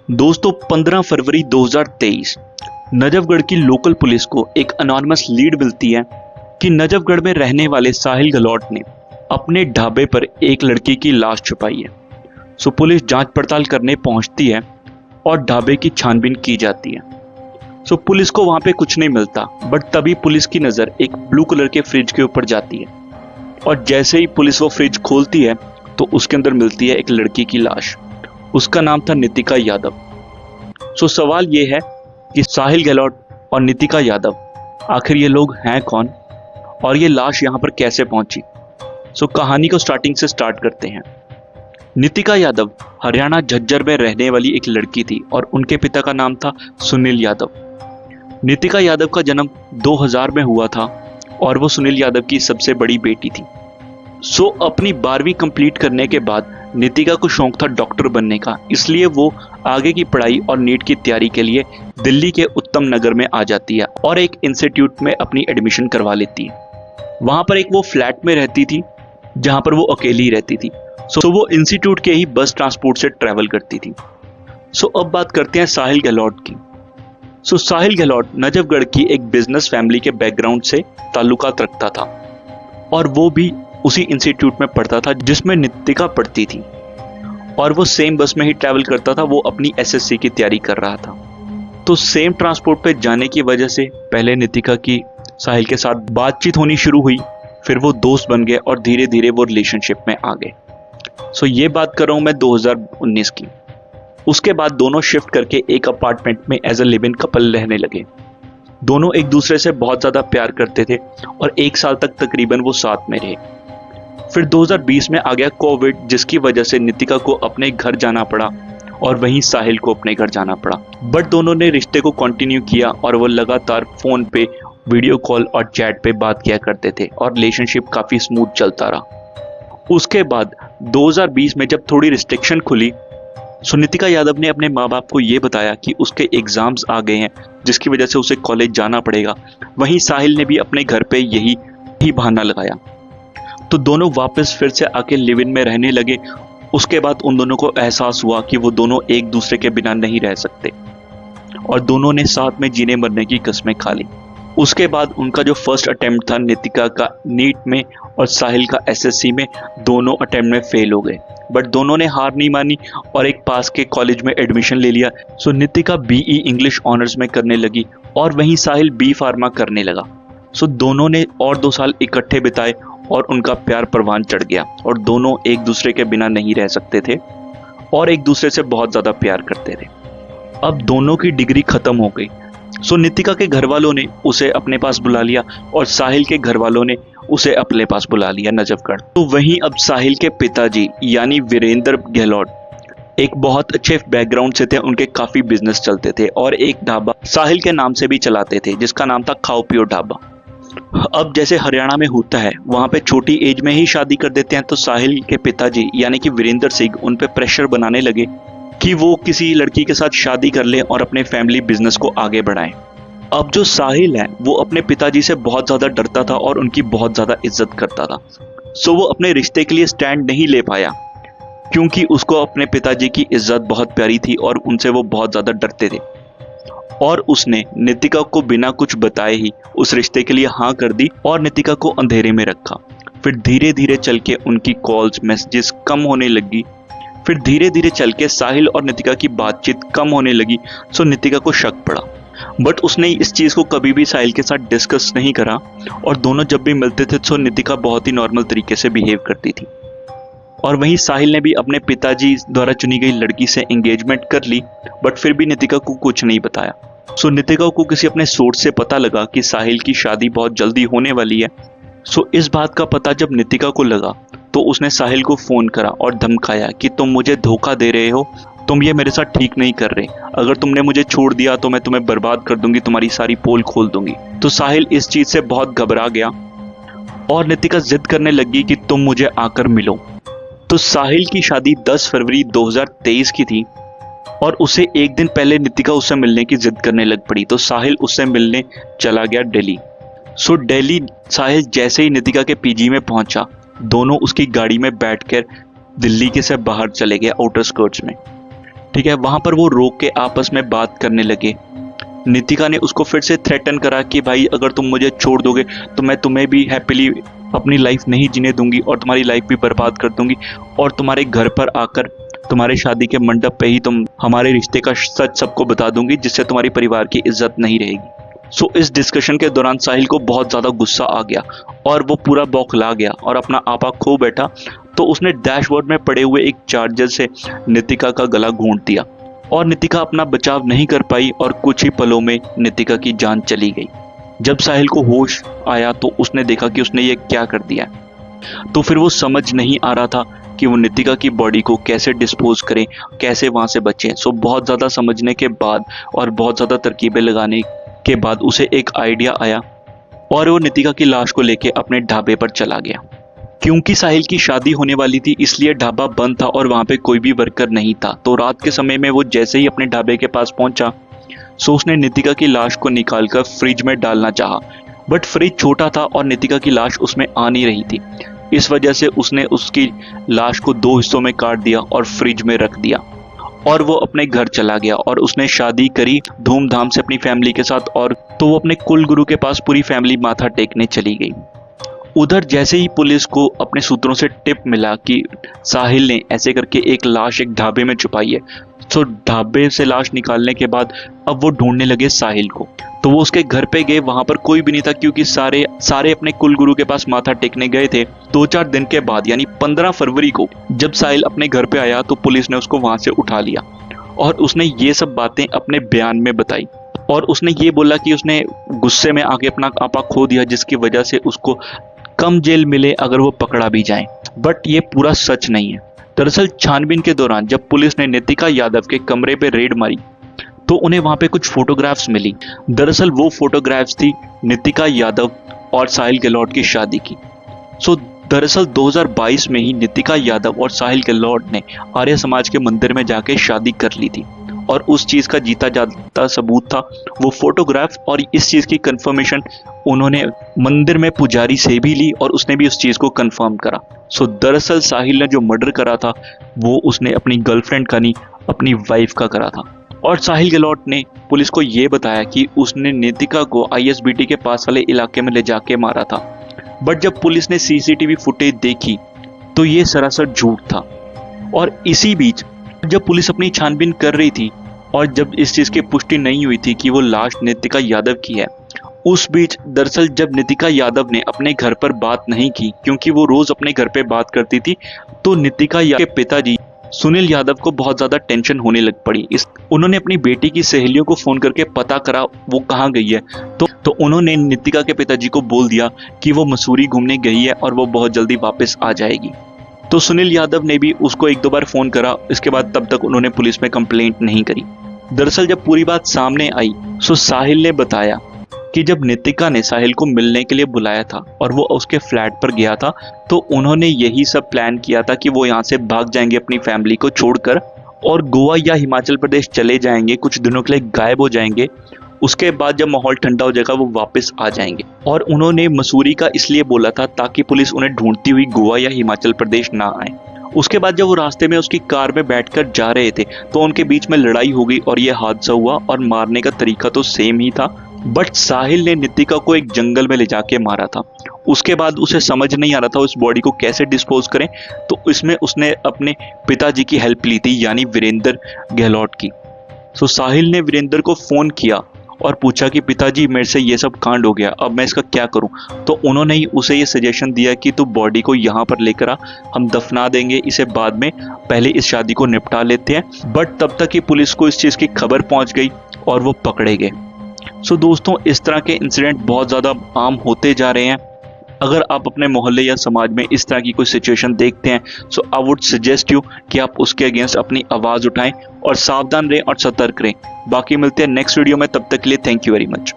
दोस्तों 15 फरवरी 2023 नजफगढ़ की local police को एक अनोनिमस लीड मिलती है कि नजफगढ़ में रहने वाले साहिल गहलोत ने अपने ढाबे पर एक लड़की की लाश छुपाई है। सो पुलिस जांच पड़ताल करने पहुंचती है और ढाबे की छानबीन की जाती है। सो पुलिस को वहां पे कुछ नहीं मिलता, बट तभी पुलिस की नजर एक ब्लू कलर के फ्रिज के ऊपर जाती है और जैसे ही पुलिस वो फ्रिज खोलती है तो उसके अंदर मिलती है एक लड़की की लाश। उसका नाम था नितिका यादव। सो सवाल ये है कि साहिल गहलोत और नितिका यादव आखिर ये लोग हैं कौन और ये लाश यहाँ पर कैसे पहुंची। सो कहानी को स्टार्टिंग से स्टार्ट करते हैं। नितिका यादव हरियाणा झज्जर में रहने वाली एक लड़की थी और उनके पिता का नाम था सुनील यादव। नितिका यादव का जन्म 2000 में हुआ था और वो सुनील यादव की सबसे बड़ी बेटी थी। सो अपनी 12वीं कंप्लीट करने के बाद नितिका को शौक था डॉक्टर बनने का, इसलिए वो आगे की पढ़ाई और नीट की तैयारी के लिए दिल्ली के उत्तम नगर में आ जाती है और एक इंस्टीट्यूट में अपनी एडमिशन करवा लेती है। वहां पर एक वो फ्लैट में रहती थी जहां पर वो अकेली रहती थी। सो वो इंस्टीट्यूट के ही बस ट्रांसपोर्ट से ट्रैवल करती थी। सो अब बात करते हैं साहिल गहलोत की। सो साहिल गहलोत नजफगढ़ की एक बिजनेस फैमिली के बैकग्राउंड से ताल्लुकात रखता था और वो भी उसी इंस्टीट्यूट में पढ़ता था जिसमें नितिका पढ़ती थी और वो सेम बस में ही ट्रैवल करता था। वो अपनी एसएससी की तैयारी कर रहा था। तो सेम ट्रांसपोर्ट पे जाने की वजह से पहले नितिका की साहिल के साथ बातचीत होनी शुरू हुई, फिर वो दोस्त बन गए और धीरे धीरे वो रिलेशनशिप में आ गए। सो ये बात कर रहा हूँ मैं 2019 की। उसके बाद दोनों शिफ्ट करके एक अपार्टमेंट में as a live in couple रहने लगे। दोनों एक दूसरे से बहुत ज्यादा प्यार करते थे और 1 साल तक तकरीबन वो साथ में रहे। फिर 2020 में आ गया कोविड, जिसकी वजह से नितिका को अपने घर जाना पड़ा और वहीं साहिल को अपने घर जाना पड़ा। बट दोनों ने रिश्ते को कंटिन्यू किया और वो लगातार फोन पे, वीडियो कॉल और चैट पे बात किया करते थे और रिलेशनशिप काफी स्मूथ चलता रहा। उसके बाद 2020 में जब थोड़ी रिस्ट्रिक्शन खुली, सो नितिका यादव ने अपने माँ बाप को ये बताया कि उसके एग्जाम्स आ गए हैं जिसकी वजह से उसे कॉलेज जाना पड़ेगा। वहीं साहिल ने भी अपने घर पे यही बहाना लगाया। तो दोनों वापस फिर से आके लिव इन में रहने लगे। उसके बाद उन दोनों को एहसास हुआ कि वो दोनों एक दूसरे के बिना नहीं रह सकते और दोनों ने साथ में जीने मरने की कस्में खा ली। उसके बाद उनका जो फर्स्ट अटेम्प्ट था नितिका का नीट में और साहिल का एसएससी में, दोनों अटेम्प्ट में फेल हो गए। बट दोनों ने हार नहीं मानी और एक पास के कॉलेज में एडमिशन ले लिया। सो नितिका बीई इंग्लिश ऑनर्स में करने लगी और वहीं साहिल बी फार्मा करने लगा। सो दोनों ने और 2 साल इकट्ठे बिताए और उनका प्यार परवान चढ़ गया और दोनों एक दूसरे के बिना नहीं रह सकते थे और एक दूसरे से बहुत ज्यादा प्यार करते थे। अब दोनों की डिग्री खत्म हो गई। सो नितिका के घर वालों ने उसे अपने पास बुला लिया और साहिल के घर वालों ने उसे अपने पास बुला लिया नजफगढ़। तो वहीं अब साहिल के पिताजी यानी वीरेंद्र गहलोत एक बहुत अच्छे बैकग्राउंड से थे। उनके काफी बिजनेस चलते थे और एक ढाबा साहिल के नाम से भी चलाते थे जिसका नाम था खाओ पियो ढाबा। अब जैसे हरियाणा में होता है, वहां पे छोटी एज में ही शादी कर देते हैं। तो साहिल के पिताजी यानी कि वीरेंद्र सिंह उन पे प्रेशर बनाने लगे कि वो किसी लड़की के साथ शादी कर ले और अपने फैमिली बिजनेस को आगे बढ़ाएं। अब जो साहिल है वो अपने पिताजी से बहुत ज्यादा डरता था और उनकी बहुत ज्यादा इज्जत करता था। सो वो अपने रिश्ते के लिए स्टैंड नहीं ले पाया क्योंकि उसको अपने पिताजी की इज्जत बहुत प्यारी थी और उनसे वो बहुत ज्यादा डरते थे और उसने नितिका को बिना कुछ बताए ही उस रिश्ते के लिए हाँ कर दी और नितिका को अंधेरे में रखा। फिर धीरे धीरे चल के उनकी कॉल्स मैसेजेस कम होने लगी। फिर धीरे धीरे चल के साहिल और नितिका की बातचीत कम होने लगी। सो नितिका को शक पड़ा, बट उसने इस चीज को कभी भी साहिल के साथ डिस्कस नहीं करा और दोनों जब भी मिलते थे तो नितिका बहुत ही नॉर्मल तरीके से बिहेव करती थी। और वहीं साहिल ने भी अपने पिताजी द्वारा चुनी गई लड़की से एंगेजमेंट कर ली, बट फिर भी नितिका को कुछ नहीं बताया। सो नितिका को किसी अपने सोर्स से पता लगा कि साहिल की शादी बहुत जल्दी होने वाली है। सो इस बात का पता जब नितिका को लगा तो उसने साहिल को फोन करा और धमकाया कि तुम मुझे धोखा दे रहे हो, तुम ये मेरे साथ ठीक नहीं कर रहे, अगर तुमने मुझे छोड़ दिया तो मैं तुम्हें बर्बाद कर दूंगी, तुम्हारी सारी पोल खोल दूंगी। तो साहिल इस चीज से बहुत घबरा गया और नितिका जिद करने लगी कि तुम मुझे आकर मिलो। तो साहिल की शादी 10 फरवरी 2023 की थी और उसे एक दिन पहले नितिका उससे मिलने की जिद करने लग पड़ी। तो साहिल उससे मिलने चला गया दिल्ली। सो दिल्ली साहिल जैसे ही नितिका के पीजी में पहुंचा, दोनों उसकी गाड़ी में बैठकर दिल्ली के से बाहर चले गए आउटर स्कर्ट्स में। ठीक है, वहां पर वो रोक के आपस में बात करने लगे। नितिका ने उसको फिर से थ्रेटन करा कि भाई अगर तुम मुझे छोड़ दोगे तो मैं तुम्हें भी हैप्पीली अपनी लाइफ नहीं जीने दूंगी और तुम्हारी लाइफ भी बर्बाद कर दूंगी, और तुम्हारे घर पर आकर तुम्हारे शादी के मंडप पे ही तुम हमारे रिश्ते का सच सबको बता दूंगी, जिससे तुम्हारी परिवार की इज्जत नहीं रहेगी। सो इस डिस्कशन के दौरान साहिल को बहुत ज़्यादा गुस्सा आ गया और वो पूरा बौखला गया और अपना आपा खो बैठा। तो उसने डैशबोर्ड में पड़े हुए एक चार्जर से नितिका का गला घोंट दिया और नितिका अपना बचाव नहीं कर पाई और कुछ ही पलों में नितिका की जान चली गई। जब साहिल को होश आया तो उसने देखा कि उसने ये क्या कर दिया, तो फिर वो समझ नहीं आ रहा था कि वो नितिका की बॉडी को कैसे डिस्पोज करें, कैसे वहाँ से बचें। सो बहुत ज़्यादा समझने के बाद और बहुत ज़्यादा तरकीबें लगाने के बाद उसे एक आइडिया आया और वो नितिका की लाश को लेके अपने ढाबे पर चला गया। क्योंकि साहिल की शादी होने वाली थी इसलिए ढाबा बंद था और वहाँ पे कोई भी वर्कर नहीं था। तो रात के समय में वो जैसे ही अपने ढाबे के पास पहुंचा, सो उसने नितिका की लाश को निकालकर फ्रिज में डालना चाहा, बट फ्रिज छोटा था और नितिका की लाश उसमें आ नहीं रही थी। इस वजह से उसने उसकी लाश को 2 हिस्सों में काट दिया और फ्रिज में रख दिया और वो अपने घर चला गया और उसने शादी करी धूमधाम से अपनी फैमिली के साथ। और तो वो अपने कुल गुरु के पास पूरी फैमिली माथा टेकने चली गई। उधर जैसे ही पुलिस को अपने सूत्रों से टिप मिला कि साहिल ने ऐसे करके एक लाश एक ढाबे में छुपाई है, तो ढाबे से लाश निकालने के बाद अब वो ढूंढने लगे साहिल को। तो वो उसके घर पे गए, वहां पर कोई भी नहीं था क्योंकि सारे अपने कुल गुरु के पास माथा टेकने गए थे। 2-4 दिन के बाद यानी 15 फरवरी को जब साहिल अपने घर पे आया तो पुलिस ने उसको वहां से उठा लिया और उसने ये सब बातें अपने बयान में बताई। और उसने ये बोला कि उसने गुस्से में आके अपना आपा खो दिया, जिसकी वजह से उसको कम जेल मिले अगर वो पकड़ा भी जाए। बट ये पूरा सच नहीं है। दरअसल छानबीन के दौरान जब पुलिस ने नितिका यादव के कमरे पे रेड मारी तो उन्हें वहां पे कुछ फोटोग्राफ्स मिली। दरअसल वो फोटोग्राफ्स थी नितिका यादव और साहिल गहलोत की शादी की। सो दरअसल 2022 में ही नितिका यादव और साहिल गहलोत ने आर्य समाज के मंदिर में जाके शादी कर ली थी और उस चीज का जीता जाता सबूत था वो फोटोग्राफ। और इस चीज की कंफर्मेशन उन्होंने मंदिर में पुजारी से भी ली और उसने भी उस चीज को कंफर्म करा। सो दरअसल साहिल ने जो मर्डर करा था वो उसने अपनी गर्लफ्रेंड का नहीं, अपनी वाइफ का करा था। और साहिल गहलोत ने पुलिस को ये बताया कि उसने नितिका को ISBT के पास वाले इलाके में ले जाके मारा था। बट जब पुलिस ने CCTV फुटेज देखी तो ये सरासर झूठ था। और इसी बीच जब पुलिस अपनी छानबीन कर रही थी और जब इस चीज की पुष्टि नहीं हुई थी कि वो लाश नितिका यादव की है, उस बीच दरअसल जब नितिका यादव ने अपने घर पर बात नहीं की क्योंकि वो रोज अपने घर पे बात करती थी, तो नितिका के पिताजी सुनील यादव को बहुत ज्यादा टेंशन होने लग पड़ी। उन्होंने अपनी बेटी की सहेलियों को फोन करके पता करा वो कहाँ गई है। तो उन्होंने नितिका के पिताजी को बोल दिया कि वो मसूरी घूमने गई है और वो बहुत जल्दी वापस आ जाएगी। तो सुनील यादव ने भी उसको 1-2 बार फोन करा, इसके बाद तब तक उन्होंने पुलिस में कंप्लेंट नहीं करी। दरअसल जब पूरी बात सामने आई तो साहिल ने बताया कि जब नितिका ने साहिल को मिलने के लिए बुलाया था और वो उसके फ्लैट पर गया था तो उन्होंने यही सब प्लान किया था कि वो यहाँ से भाग जाएंगे अपनी फैमिली को छोड़कर और गोवा या हिमाचल प्रदेश चले जाएंगे, कुछ दिनों के लिए गायब हो जाएंगे। उसके बाद जब माहौल ठंडा हो जाएगा वो वापस आ जाएंगे। और उन्होंने मसूरी का इसलिए बोला था ताकि पुलिस उन्हें ढूंढती हुई गोवा या हिमाचल प्रदेश ना आए। उसके बाद जब वो रास्ते में उसकी कार में बैठकर जा रहे थे तो उनके बीच में लड़ाई हो गई और ये हादसा हुआ। और मारने का तरीका तो सेम ही था, बट साहिल ने नितिका को एक जंगल में ले जाके मारा था। उसके बाद उसे समझ नहीं आ रहा था उस बॉडी को कैसे डिस्पोज करें, तो इसमें उसने अपने पिताजी की हेल्प ली थी यानी वीरेंद्र गहलोत की। सो साहिल ने वीरेंद्र को फोन किया और पूछा कि पिताजी मेरे से ये सब कांड हो गया, अब मैं इसका क्या करूं। तो उन्होंने ही उसे ये सजेशन दिया कि तू बॉडी को यहाँ पर लेकर आ, हम दफना देंगे इसे बाद में, पहले इस शादी को निपटा लेते हैं। बट तब तक ही पुलिस को इस चीज़ की खबर पहुंच गई और वो पकड़े गए। सो दोस्तों, इस तरह के इंसिडेंट बहुत ज़्यादा आम होते जा रहे हैं। अगर आप अपने मोहल्ले या समाज में इस तरह की कोई सिचुएशन देखते हैं, सो आई वुड सजेस्ट यू कि आप उसके अगेंस्ट अपनी आवाज़ उठाएं और सावधान रहें और सतर्क रहें। बाकी मिलते हैं नेक्स्ट वीडियो में, तब तक के लिए थैंक यू वेरी मच।